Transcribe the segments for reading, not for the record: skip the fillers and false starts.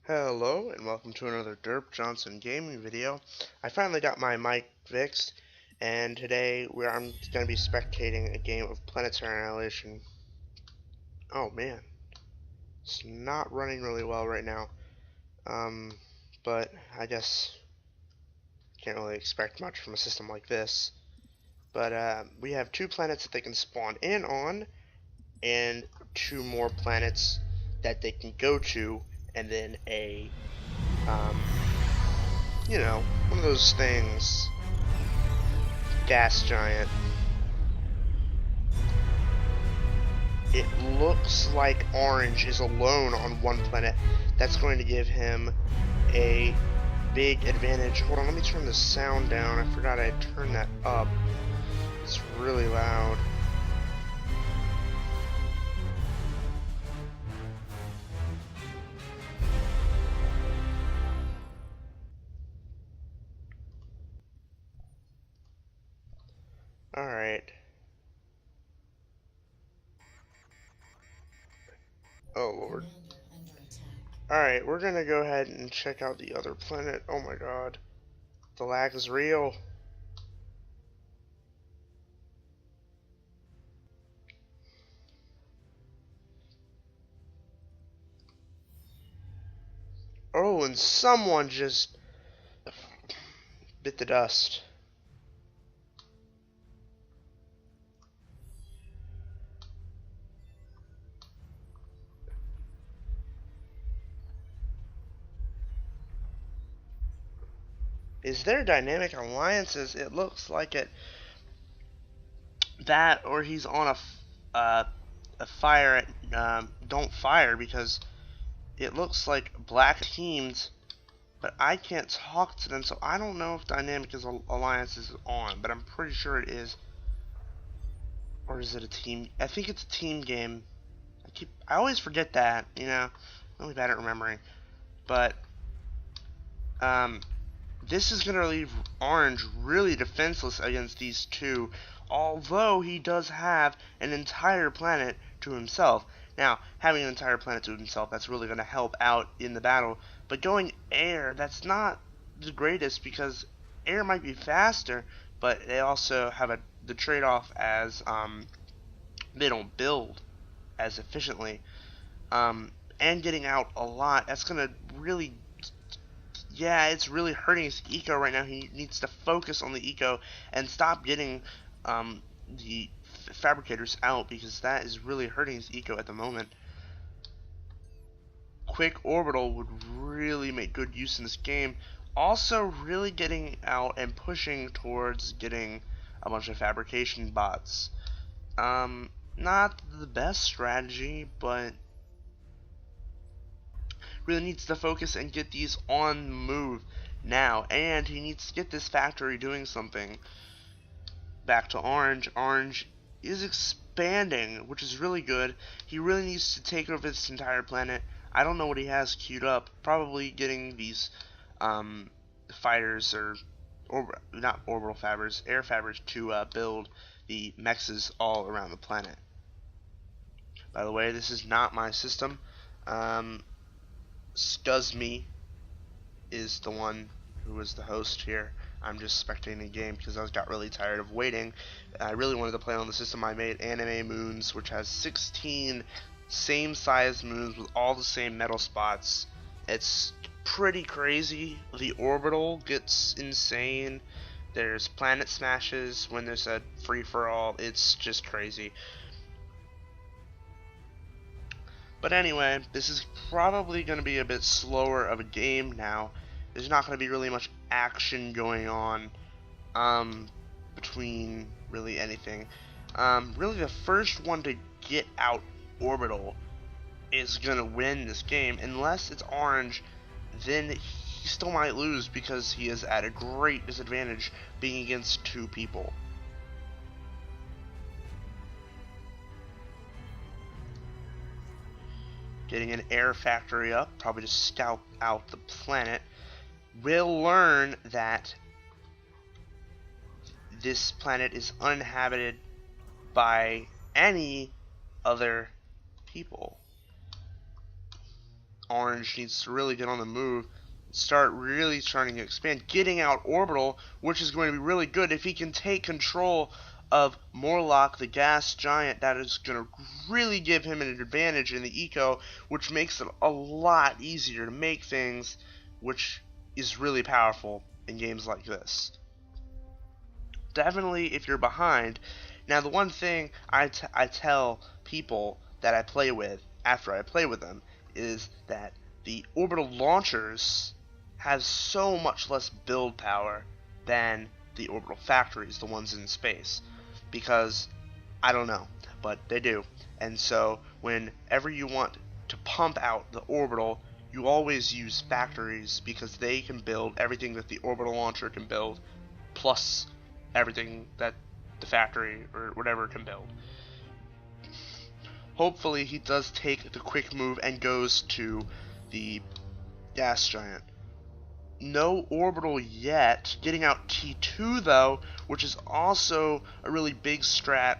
Hello and welcome to another Derp Johnson gaming video. I finally got my mic fixed, and today I'm going to be spectating a game of Planetary Annihilation. Oh man, it's not running really well right now, but I guess can't really expect much from a system like this. But we have 2 planets that they can spawn in on, and 2 more planets that they can go to, and then um, one of those things. Gas giant. It looks like Orange is alone on one planet. That's going to give him a big advantage. Hold on, let me turn the sound down. I forgot I had turned that up. It's really loud. Alright. Oh lord. Alright, we're gonna go ahead and check out the other planet. Oh my god. The lag is real. Oh, and someone just bit the dust. Is there dynamic alliances? It looks like it. That or he's on a fire at don't fire, because it looks like black teams, but I can't talk to them, so I don't know if dynamic alliance is on, but I'm pretty sure it is. Or is it a team? I think it's a team game. I always forget that, I'm really bad at remembering. But um this is going to leave Orange really defenseless against these two, although he does have an entire planet to himself. Now, having an entire planet to himself, that's really going to help out in the battle, but going air, that's not the greatest, because air might be faster, but they also have the trade-off as they don't build as efficiently, and getting out a lot. That's going to really, yeah, it's really hurting his eco right now. He needs to focus on the eco and stop getting the fabricators out, because that is really hurting his eco at the moment. Quick orbital would really make good use in this game. Also, really getting out and pushing towards getting a bunch of fabrication bots. Not the best strategy, but really needs to focus and get these on the move now, and he needs to get this factory doing something. Back to Orange. Orange is expanding, which is really good. He really needs to take over this entire planet. I don't know what he has queued up. Probably getting these fighters, or not orbital fabbers, air fabbers, to build the mexes all around the planet. By the way, this is not my system. Scuzme is the one who was the host here. I'm just spectating the game because I got really tired of waiting. I really wanted to play on the system I made, Anime Moons, which has 16 same size moons with all the same metal spots. It's pretty crazy. The orbital gets insane. There's planet smashes when there's a free-for-all. It's just crazy. But anyway, this is probably going to be a bit slower of a game now. There's not going to be really much action going on between really anything. Really the first one to get out orbital is going to win this game. Unless it's Orange, then he still might lose because he is at a great disadvantage being against 2 people. Getting an air factory up, probably to scout out the planet. We'll learn that this planet is uninhabited by any other people. Orange needs to really get on the move, start really starting to expand, getting out Orbital, which is going to be really good if he can take control of Morlock, the gas giant. That is going to really give him an advantage in the eco, which makes it a lot easier to make things, which is really powerful in games like this. Definitely if you're behind. Now the one thing I tell people that I play with after I play with them is that the orbital launchers have so much less build power than the orbital factories, the ones in space, because I don't know, but they do. And so whenever you want to pump out the orbital, you always use factories because they can build everything that the orbital launcher can build, plus everything that the factory or whatever can build. Hopefully he does take the quick move and goes to the gas giant. No orbital yet. Getting out T2 though, which is also a really big strat.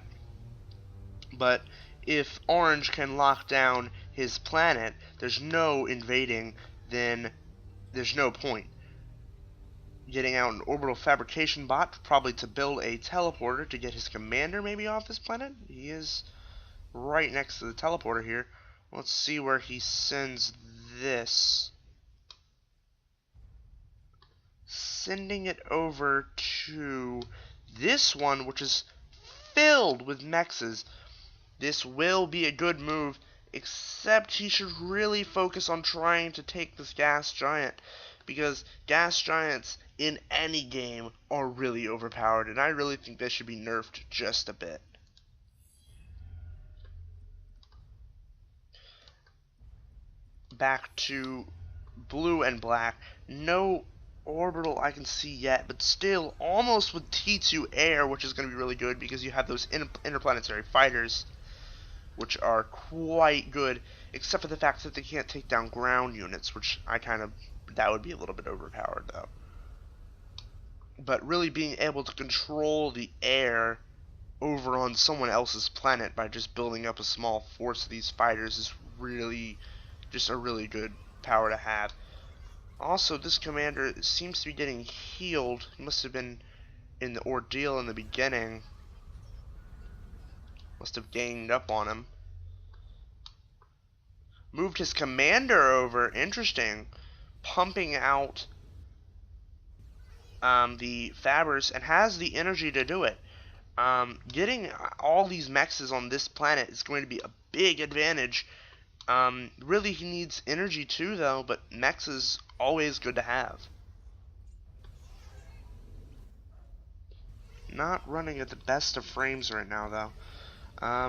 But if Orange can lock down his planet, there's no invading, then there's no point. Getting out an orbital fabrication bot, probably to build a teleporter to get his commander maybe off this planet. He is right next to the teleporter here. Let's see where he sends this. Sending it over to this one, which is filled with mexes. This will be a good move, except he should really focus on trying to take this gas giant, because gas giants in any game are really overpowered, and I really think they should be nerfed just a bit. Back to blue and black. No orbital I can see yet, but still almost with T2 air, which is going to be really good because you have those interplanetary fighters, which are quite good, except for the fact that they can't take down ground units, which that would be a little bit overpowered though. But really being able to control the air over on someone else's planet by just building up a small force of these fighters is really just a really good power to have. Also, this commander seems to be getting healed. He must have been in the ordeal in the beginning. Must have ganged up on him. Moved his commander over. Interesting. Pumping out the Fabbers, and has the energy to do it. Getting all these mexes on this planet is going to be a big advantage. Really he needs energy too though, but mechs is always good to have. Not running at the best of frames right now though. I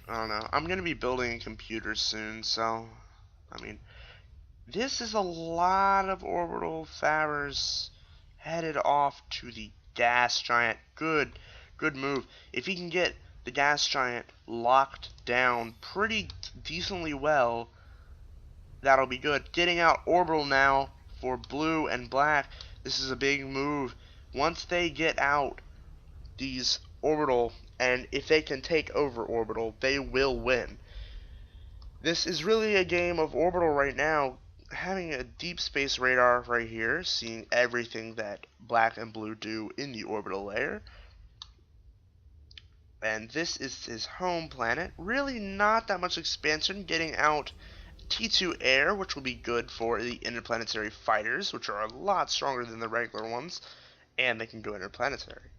don't know. I'm gonna be building a computer soon, so I mean, this is a lot of orbital Fabbers headed off to the gas giant. Good move. If he can get the gas giant locked down pretty decently well, that'll be good. Getting out orbital now for blue and black. This is a big move. Once they get out these orbital, and if they can take over orbital, they will win. This is really a game of orbital right now. Having a deep space radar right here, seeing everything that black and blue do in the orbital layer. And this is his home planet. Really not that much expansion. Getting out T2 air, which will be good for the interplanetary fighters, which are a lot stronger than the regular ones, and they can go interplanetary.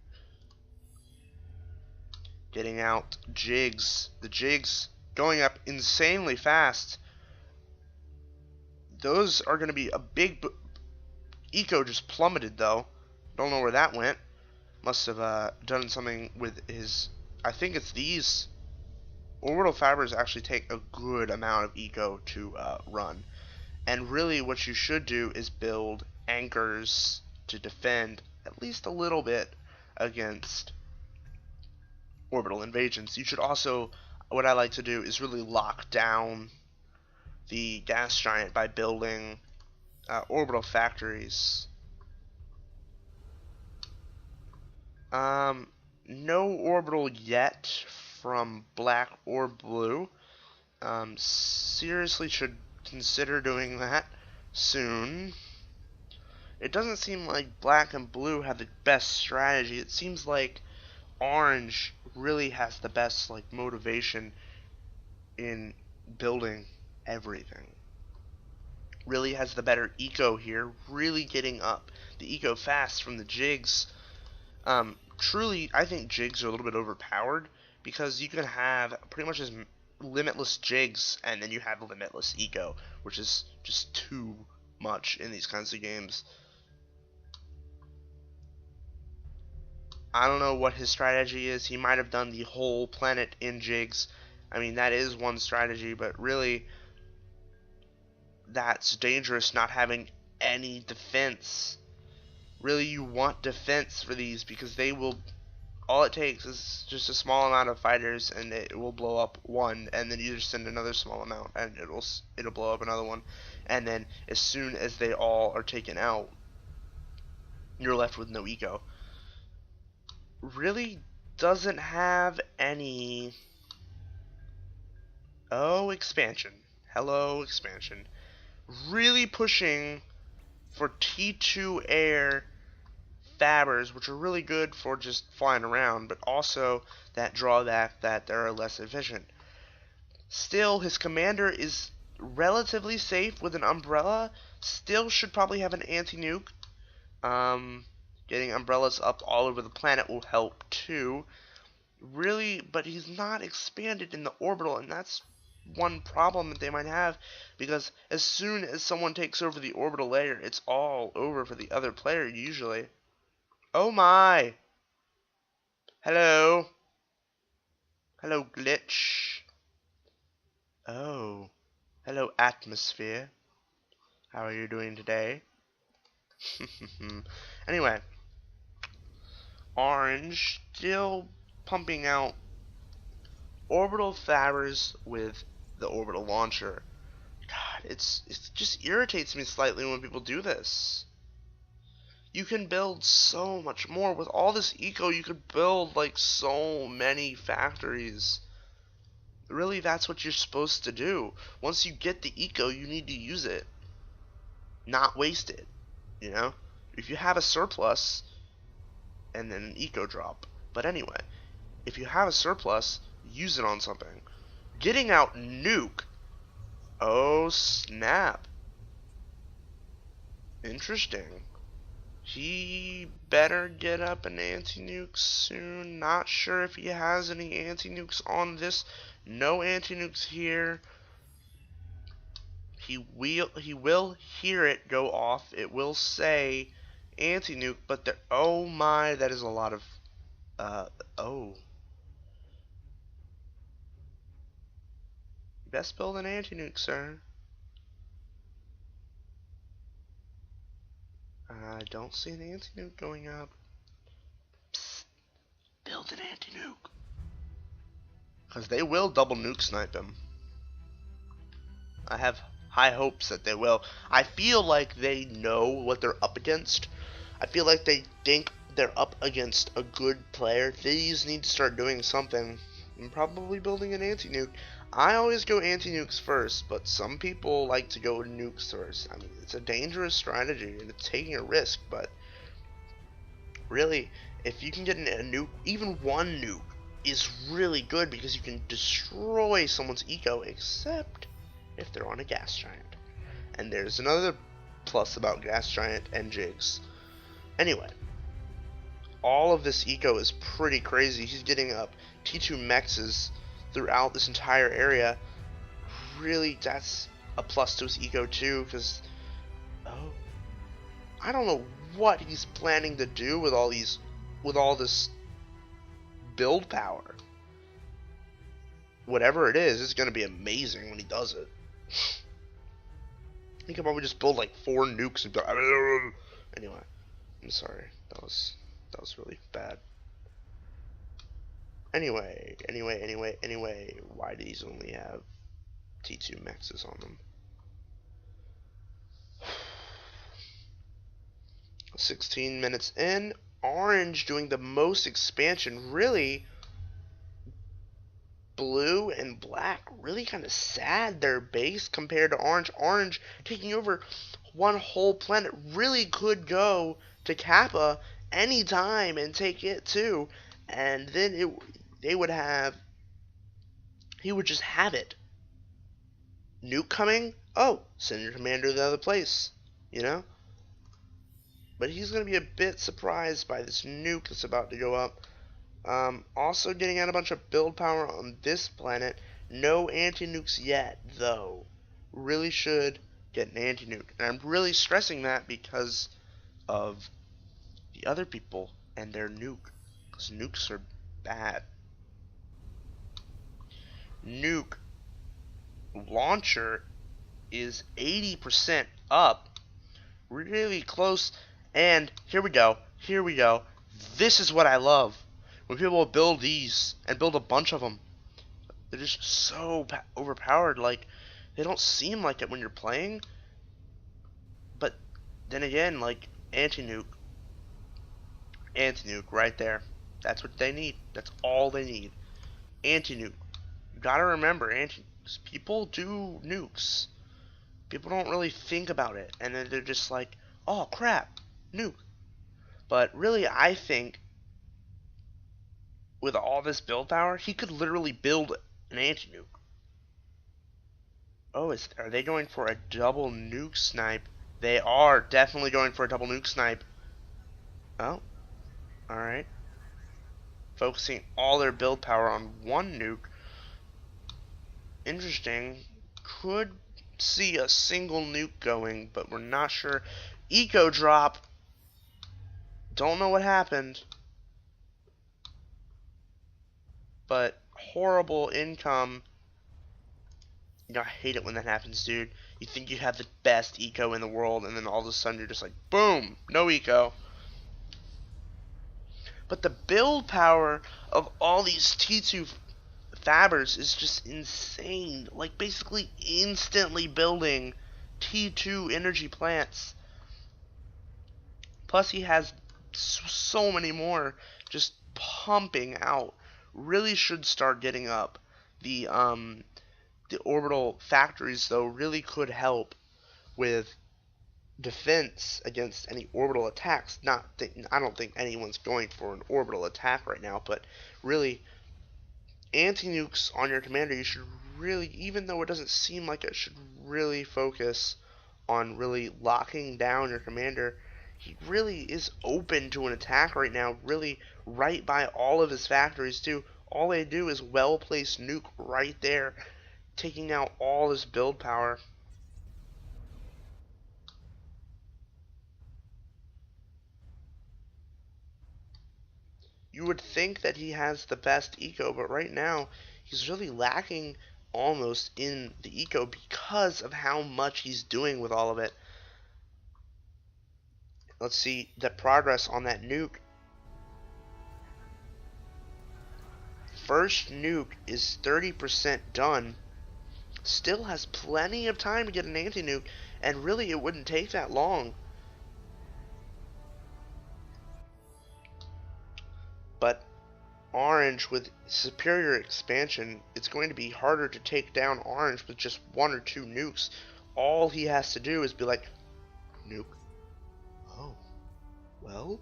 Getting out jigs. The jigs going up insanely fast. Those are going to be a big... Eco just plummeted though. Don't know where that went. Must have done something with his... I think it's these. Orbital Fabbers actually take a good amount of eco to run. And really what you should do is build anchors to defend at least a little bit against orbital invasions. You should also, what I like to do is really lock down the gas giant by building orbital factories. No orbital yet from black or blue. Seriously should consider doing that soon. It doesn't seem like black and blue have the best strategy. It seems like orange really has the best like motivation in building everything. Really has the better eco here, really getting up the eco fast from the jigs. Truly, I think jigs are a little bit overpowered because you can have pretty much as limitless jigs and then you have limitless eco, which is just too much in these kinds of games. I don't know what his strategy is. He might have done the whole planet in jigs. I mean, that is one strategy, but really, that's dangerous not having any defense. Really, you want defense for these because they will. All it takes is just a small amount of fighters, and it will blow up one, and then you just send another small amount, and it'll blow up another one, and then as soon as they all are taken out, you're left with no eco. Really doesn't have any. Oh, expansion. Hello, expansion. Really pushing for T2 air fabbers, which are really good for just flying around, but also that drawback that they're less efficient. Still, his commander is relatively safe with an umbrella. Still should probably have an anti-nuke. Getting umbrellas up all over the planet will help too. Really, but he's not expanded in the orbital, and that's one problem that they might have, because as soon as someone takes over the orbital layer, it's all over for the other player usually. Oh my! Hello? Hello, glitch. Oh. Hello, atmosphere. How are you doing today? Anyway, orange still pumping out orbital fabbers with the orbital launcher. God, it just irritates me slightly when people do this. You can build so much more with all this eco. You could build like so many factories. Really, that's what you're supposed to do. Once you get the eco, you need to use it, not waste it. You know, if you have a surplus and then an eco drop. But anyway, if you have a surplus, use it on something. Getting out nuke. Oh snap. Interesting. He better get up an anti-nuke soon. Not sure if he has any anti-nukes on this. No anti-nukes here. He will hear it go off. It will say anti-nuke, but there. Oh my, that is a lot of. Oh. Best build an anti-nuke, sir. I don't see an anti-nuke going up. Psst. Build an anti-nuke. Because they will double nuke snipe him. I have high hopes that they will. I feel like they know what they're up against. I feel like they think they're up against a good player. They just need to start doing something. And probably building an anti-nuke. I always go anti-nukes first, but some people like to go nukes first. I mean, it's a dangerous strategy, and it's taking a risk, but really, if you can get a nuke, even one nuke is really good because you can destroy someone's eco, except if they're on a gas giant. And there's another plus about gas giant and jigs. Anyway, all of this eco is pretty crazy. He's getting up T2 mexes throughout this entire area. Really, that's a plus to his eco too, because I don't know what he's planning to do with all this build power. Whatever it is, it's gonna be amazing when he does it. He could probably just build like 4 nukes and go. Anyway, I'm sorry. That was really bad. Anyway, why do these only have T2 mexes on them? 16 minutes in, orange doing the most expansion. Really, blue and black really kind of sad their base compared to orange. Orange taking over one whole planet really could go to Kappa anytime and take it too, and then they would have he would just have it. Nuke coming? Oh, send your commander to the other place, you know? But he's going to be a bit surprised by this nuke that's about to go up. Also getting out a bunch of build power on this planet. No anti-nukes yet, though. Really should get an anti-nuke. And I'm really stressing that because of the other people and their nuke. Because nukes are bad. Nuke launcher is 80% up. Really close. And here we go. Here we go. This is what I love. When people build these and build a bunch of them, they're just so overpowered. Like, they don't seem like it when you're playing. But then again, like, anti-nuke right there. That's what they need. That's all they need. Anti-nuke. You gotta remember, people do nukes. People don't really think about it, and then they're just like, oh crap, nuke. But really, I think with all this build power, he could literally build an anti-nuke. Oh, are they going for a double nuke snipe? They are definitely going for a double nuke snipe. Oh, alright. Focusing all their build power on one nuke. Interesting. Could see a single nuke going, but we're not sure. Eco drop. Don't know what happened. But horrible income. You know, I hate it when that happens, dude. You think you have the best eco in the world, and then all of a sudden you're just like, boom, no eco. But the build power of all these T2 Fabbers is just insane. Like, basically instantly building T2 energy plants. Plus he has so many more just pumping out. Really should start getting up. The orbital factories, though, really could help with defense against any orbital attacks. I don't think anyone's going for an orbital attack right now, but really, anti-nukes on your commander, you should really, even though it doesn't seem like it, should really focus on really locking down your commander. He really is open to an attack right now, really right by all of his factories too. All they do is well-placed nuke right there, taking out all his build power. You would think that he has the best eco, but right now he's really lacking almost in the eco because of how much he's doing with all of it. Let's see the progress on that nuke. First nuke is 30% done. Still has plenty of time to get an anti-nuke, and really it wouldn't take that long. But Orange, with superior expansion, it's going to be harder to take down Orange with just one or two nukes. All he has to do is be like, nuke. Oh, well,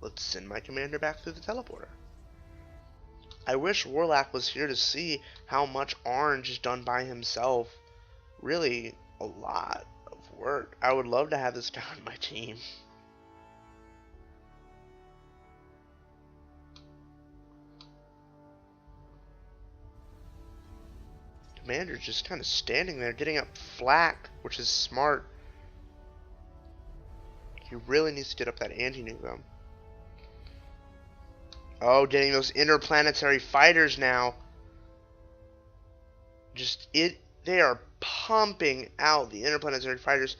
let's send my commander back through the teleporter. I wish Warlock was here to see how much Orange is done by himself. Really, a lot of work. I would love to have this guy on my team. Commander's just kind of standing there, getting up flak, which is smart. He really needs to get up that anti-nuke, though. Oh, getting those interplanetary fighters now. They are pumping out the interplanetary fighters.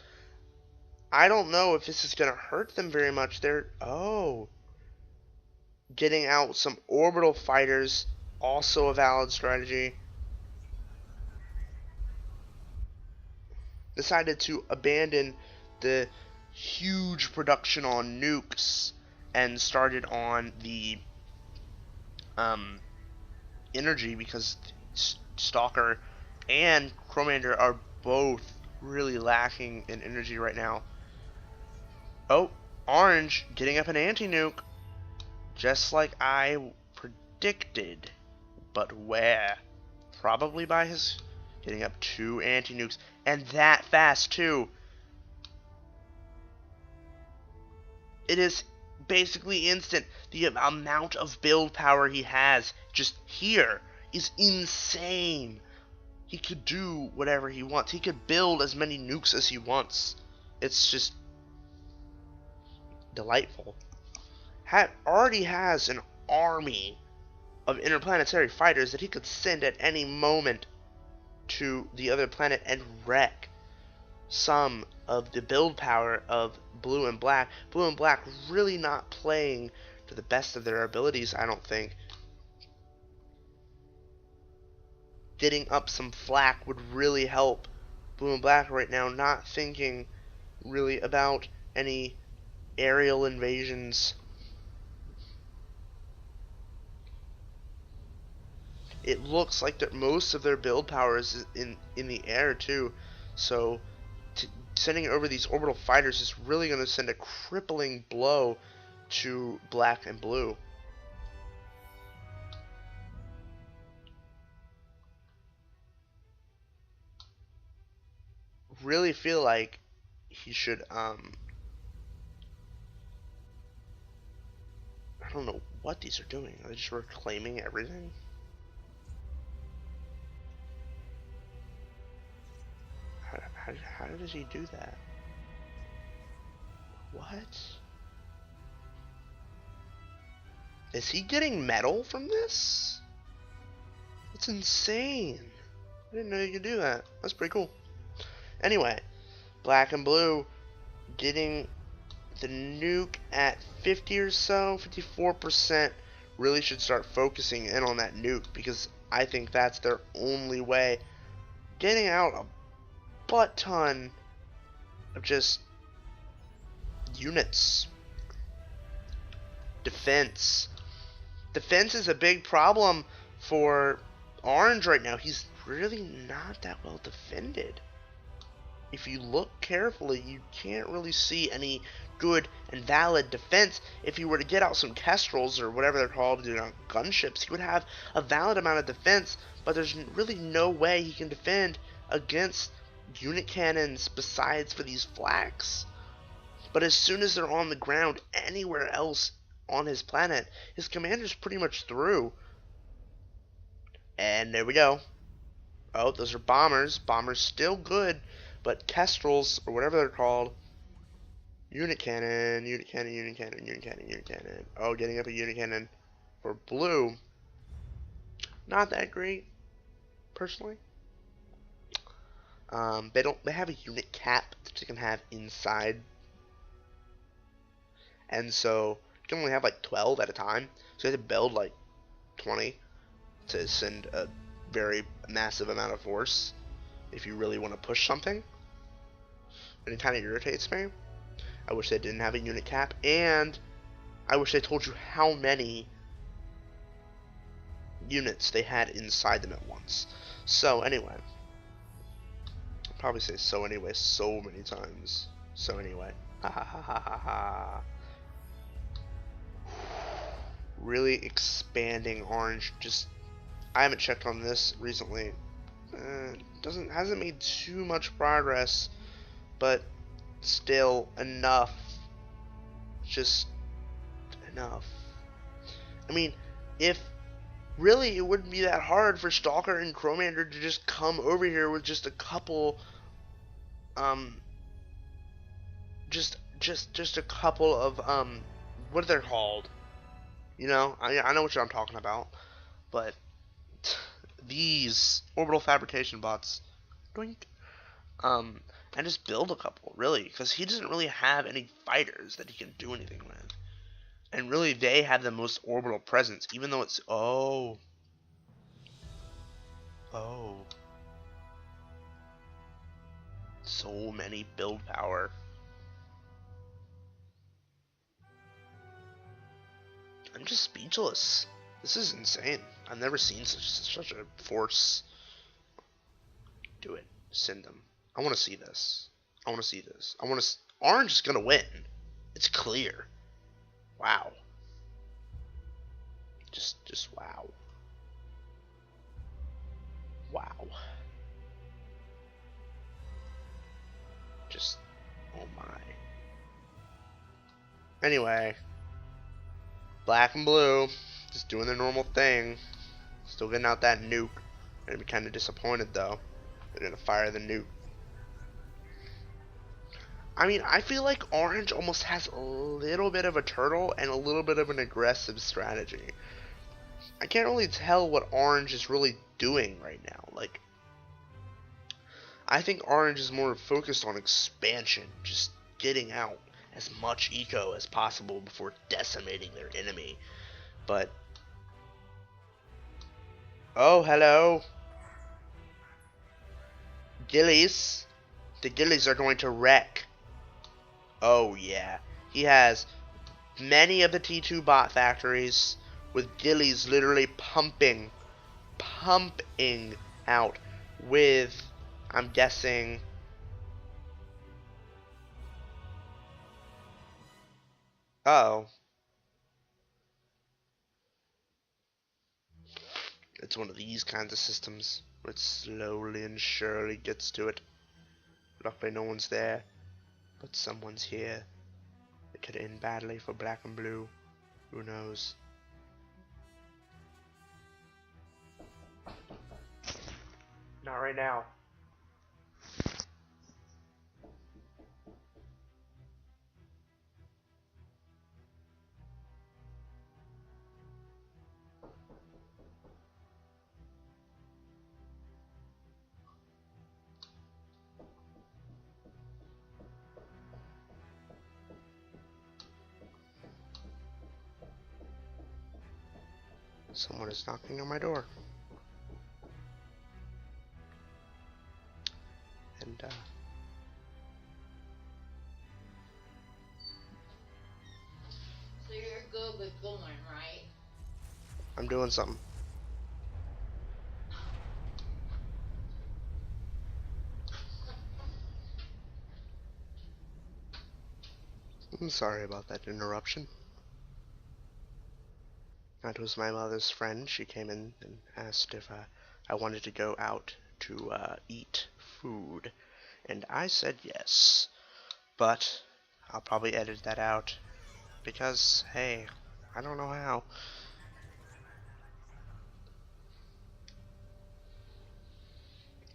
I don't know if this is going to hurt them very much. Getting out some orbital fighters, also a valid strategy. Decided to abandon the huge production on nukes and started on the energy because Stalker and Chromander are both really lacking in energy right now. Oh, Orange getting up an anti-nuke, just like I predicted. But where? Probably by his getting up 2 anti-nukes, and that fast too. It is basically instant. The amount of build power he has just here is insane. He could do whatever he wants. He could build as many nukes as he wants. It's just delightful. Already has an army of interplanetary fighters that he could send at any moment to the other planet and wreck some of the build power of Blue and Black. Blue and Black really not playing to the best of their abilities, I don't think. Getting up some flak would really help Blue and Black right now, not thinking really about any aerial invasions. It looks like that most of their build power is in the air too, so sending over these orbital fighters is really going to send a crippling blow to Black and Blue. Really feel like he should I don't know what these are doing. Are they just reclaiming everything? How does he do that? What? Is he getting metal from this? That's insane. I didn't know you could do that. That's pretty cool. Anyway, Black and Blue getting the nuke at 50 or so, 54%. Really should start focusing in on that nuke, because I think that's their only way. Getting out a butt ton of just units. Defense is a big problem for Orange right now. He's really not that well defended. If you look carefully, you can't really see any good and valid defense. If he were to get out some Kestrels or whatever they're called, gunships, he would have a valid amount of defense, but there's really no way he can defend against unit cannons besides for these flaks. But as soon as they're on the ground anywhere else on his planet, his commander's pretty much through. And there we go. Oh, those are bombers. Bombers still good, but Kestrels, or whatever they're called, unit cannon, unit cannon, unit cannon, unit cannon, unit cannon. Oh, getting up a unit cannon for Blue. Not that great, personally. They have a unit cap that you can have inside, and so you can only have like 12 at a time. So you have to build like 20 to send a very massive amount of force if you really want to push something. And it kind of irritates me. I wish they didn't have a unit cap, and I wish they told you how many units they had inside them at once. So anyway, I'll probably say so anyway so many times. So anyway, ha ha ha ha ha ha. Really expanding Orange. Just, I haven't checked on this recently. Hasn't made too much progress, but still enough. Just enough. I mean, if really it wouldn't be that hard for Stalker and Chromander to just come over here with just a couple just a couple of what are they called? You know, I know what I'm talking about, but these orbital fabrication bots, doink, and just build a couple, really, because he doesn't really have any fighters that he can do anything with, and really they have the most orbital presence, even though it's oh, so many build power. I'm just speechless. This is insane. I've never seen such a force. Do it. Send them. I want to see this. I want to see this. I want to. Orange is gonna win. It's clear. Wow. Just wow. Wow. Just, oh my. Anyway, black and blue, just doing their normal thing. Still getting out that nuke. Gonna be kind of disappointed though. They're gonna fire the nuke. I mean, I feel like orange almost has a little bit of a turtle and a little bit of an aggressive strategy. I can't really tell what orange is really doing right now. Like, I think orange is more focused on expansion, just getting out as much eco as possible before decimating their enemy. But, oh, hello. Gillies. The Gillies are going to wreck. Oh, yeah. He has many of the T2 bot factories with Gillies literally pumping out with, I'm guessing, oh, it's one of these kinds of systems where it slowly and surely gets to it. Luckily no one's there, but someone's here. It could end badly for black and blue. Who knows? Not right now. Someone is knocking on my door. And, So you're good with going, right? I'm doing something. I'm sorry about that interruption. That was my mother's friend. She came in and asked if I wanted to go out to eat food. And I said yes. But I'll probably edit that out. Because, hey, I don't know how.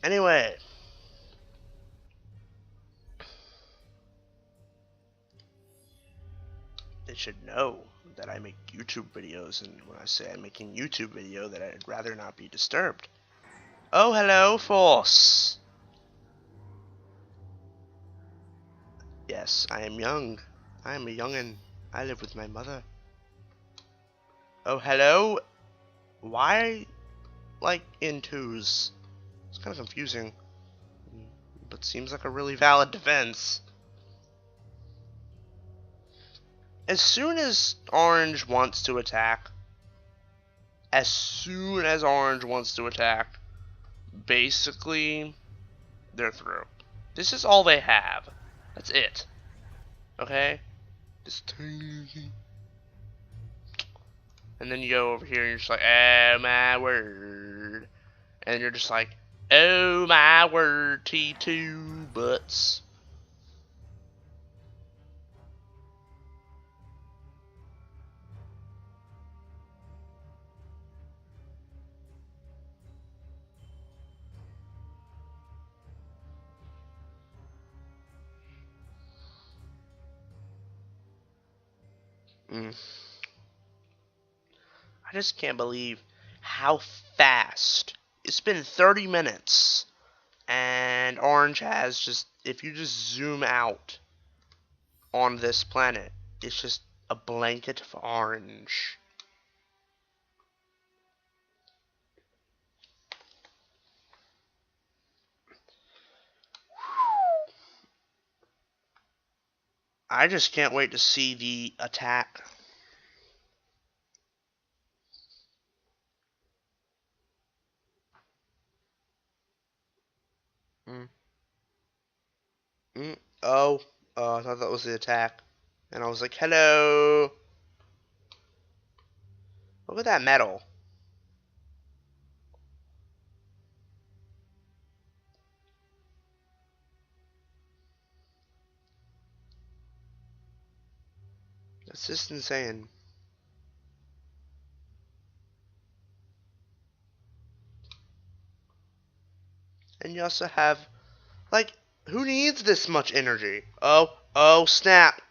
Anyway. They should know that I make YouTube videos, and when I say I'm making YouTube video, that I'd rather not be disturbed. Oh, hello, Force! Yes, I am young. I am a youngin'. I live with my mother. Oh, hello? Why, like, in twos? It's kind of confusing. But seems like a really valid defense. As soon as Orange wants to attack, basically, they're through. This is all they have. That's it. Okay? This tiny thing. And then you go over here and you're just like, oh my word. And you're just like, oh my word, T2 butts. I just can't believe how fast. It's been 30 minutes. And Orange has just, if you just zoom out on this planet, it's just a blanket of orange. I just can't wait to see the attack. Oh, I thought that was the attack. And I was like, hello. Look at that metal. That's just insane. And you also have, like, who needs this much energy? Oh, snap.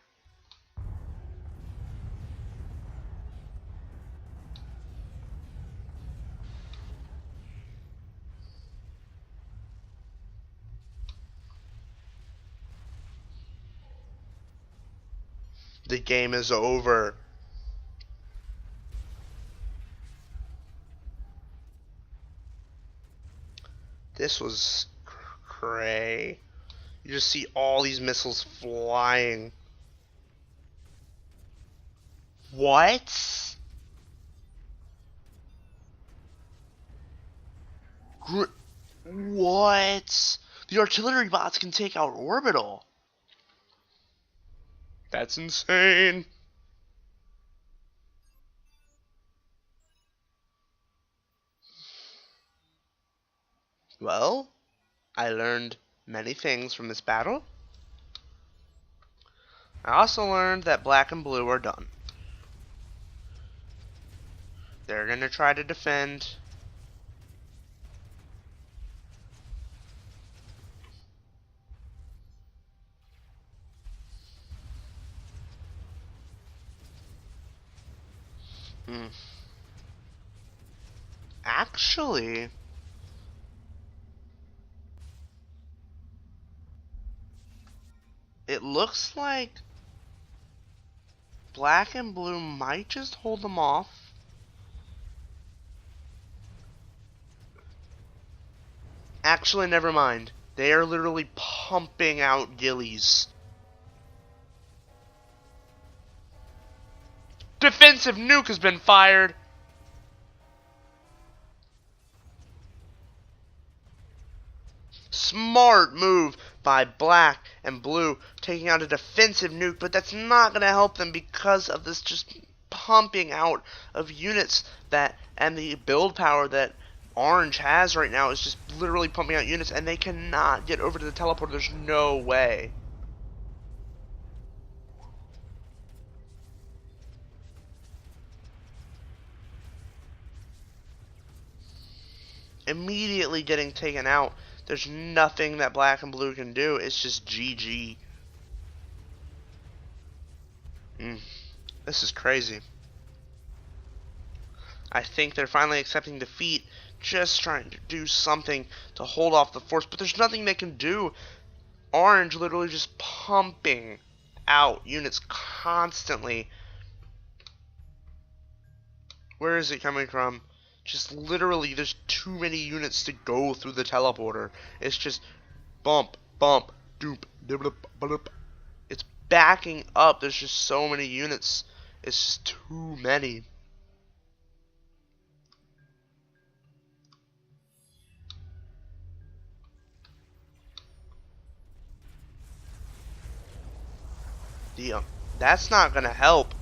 The game is over. This was cray. You just see all these missiles flying. What? What? The artillery bots can take out Orbital. That's insane. Well, I learned many things from this battle. I also learned that black and blue are done. They're going to try to defend. Actually, it looks like black and blue might just hold them off. Actually, never mind. They are literally pumping out gillies. Defensive nuke has been fired. Smart move by black and blue, taking out a defensive nuke, but that's not going to help them because of this just pumping out of units that, and the build power that orange has right now is just literally pumping out units, and they cannot get over to the teleporter. There's no way. Immediately getting taken out. There's nothing that black and blue can do. It's just GG. This is crazy. I think they're finally accepting defeat, just trying to do something to hold off the force, but there's nothing they can do. Orange literally just pumping out units constantly. Where is it coming from? Just literally, there's too many units to go through the teleporter. It's just bump, bump, doop, doop, doop. It's backing up. There's just so many units. It's just too many. That's not gonna help.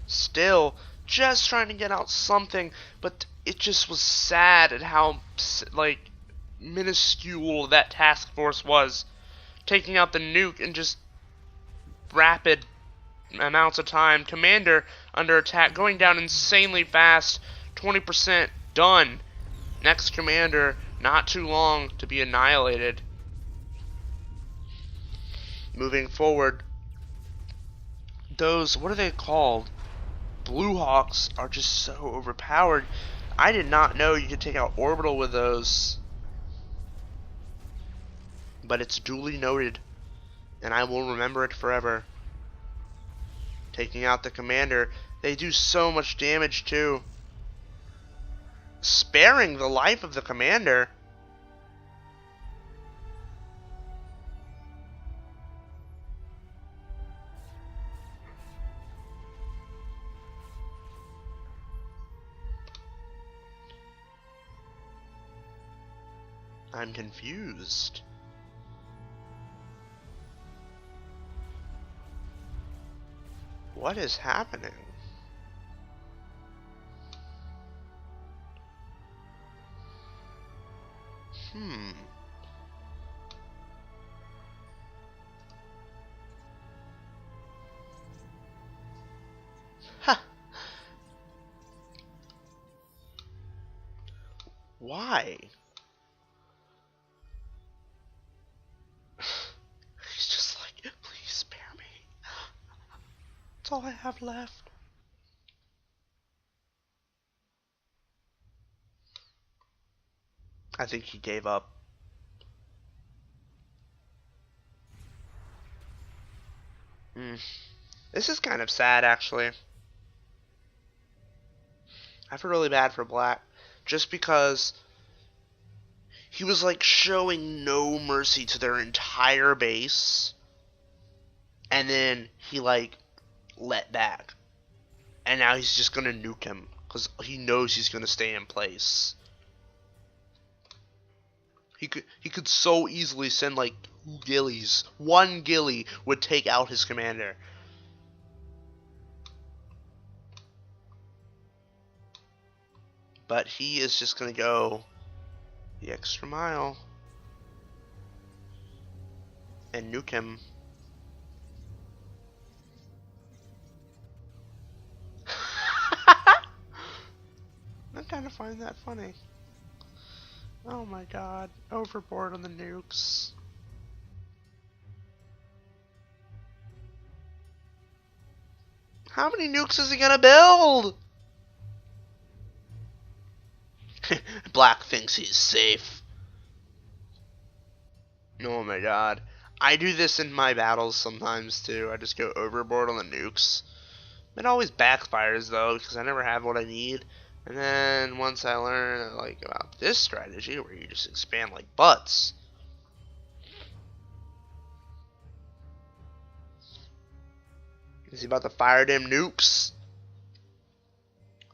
Still, just trying to get out something, but it just was sad at how, like, minuscule that task force was. Taking out the nuke in just rapid amounts of time. Commander under attack, going down insanely fast. 20% done. Next commander, not too long to be annihilated. Moving forward, those, what are they called? Blue Hawks are just so overpowered. I did not know you could take out Orbital with those. But it's duly noted, and I will remember it forever. Taking out the commander, they do so much damage too. Sparing the life of the commander. I'm confused. What is happening? Hmm. Ha! Why? He's just like, please spare me. That's all I have left. I think he gave up. This is kind of sad, actually. I feel really bad for Black. Just because he was like showing no mercy to their entire base. And then he like let back. And now he's just gonna nuke him. Because he knows he's gonna stay in place. He could so easily send like 2 ghillies. 1 ghillie would take out his commander. But he is just gonna go the extra mile and nuke him. I kind of find that funny. Oh my god, overboard on the nukes. How many nukes is he gonna build? Black thinks he's safe. Oh my god. I do this in my battles sometimes too. I just go overboard on the nukes. It always backfires though, because I never have what I need. And then once I learn like about this strategy where you just expand like butts. Is he about to fire them nukes?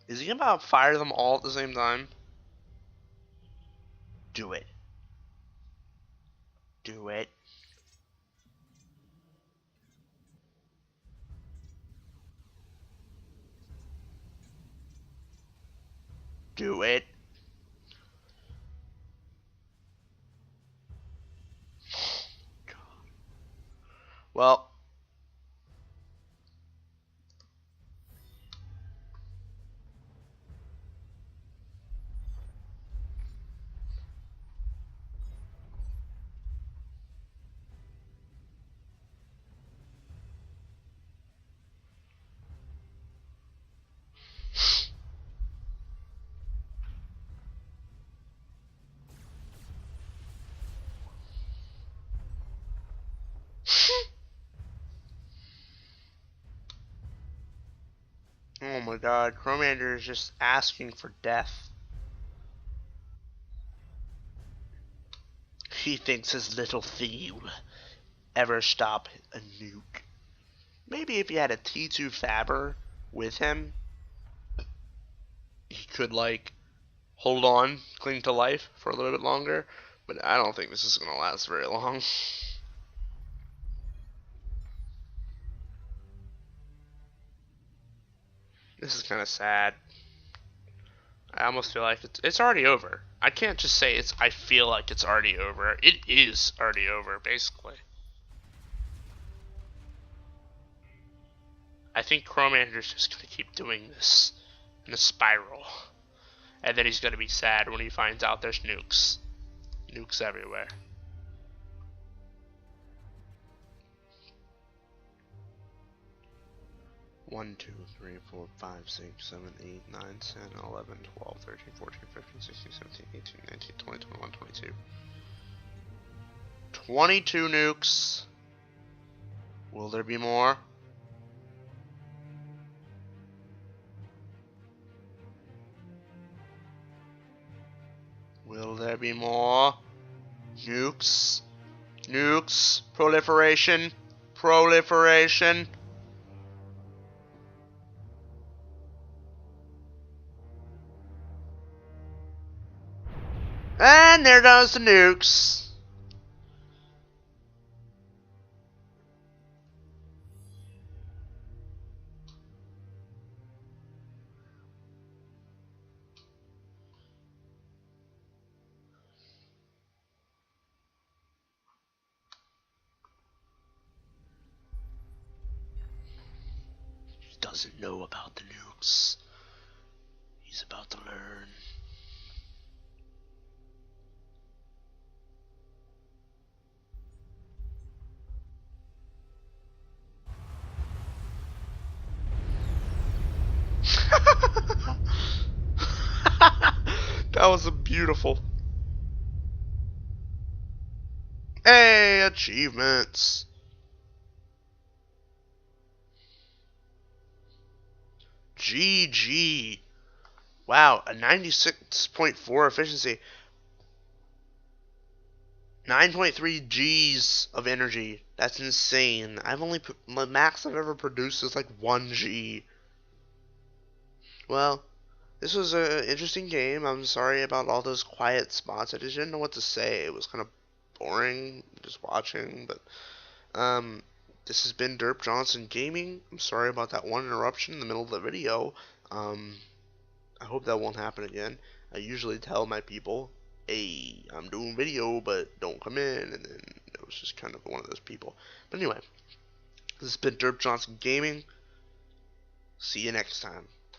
Is he about to fire them all at the same time? Do it. Do it. Do it. God. Well. Oh my god, Chromander is just asking for death. He thinks his little thingy will ever stop a nuke. Maybe if he had a T2 Faber with him, he could like hold on, cling to life for a little bit longer. But I don't think this is going to last very long. This is kind of sad. I almost feel like it's already over. I can't just say I feel like it's already over. It is already over, basically. I think Chromander's just going to keep doing this in a spiral. And then he's going to be sad when he finds out there's nukes. Nukes everywhere. One, 2, 3, 4, 5, 6, 7, 8, 9, 10, 11, 12, 13, 14, 15, 16, 17, 18, 19, 20, 21, 22. 22 nukes. Will there be more? Will there be more? Nukes. Nukes. Proliferation. Proliferation. And there goes the nukes. He doesn't know about the nukes. He's about to learn. That was beautiful. Hey, achievements. GG. Wow, a 96.4 efficiency. 9.3 G's of energy. That's insane. The max I've ever produced is like 1 G. Well, this was an interesting game. I'm sorry about all those quiet spots. I just didn't know what to say. It was kind of boring just watching, but this has been Derp Johnson Gaming. I'm sorry about that one interruption in the middle of the video. I hope that won't happen again. I usually tell my people, hey, I'm doing video, but don't come in, and then it was just kind of one of those people. But anyway, this has been Derp Johnson Gaming. See you next time.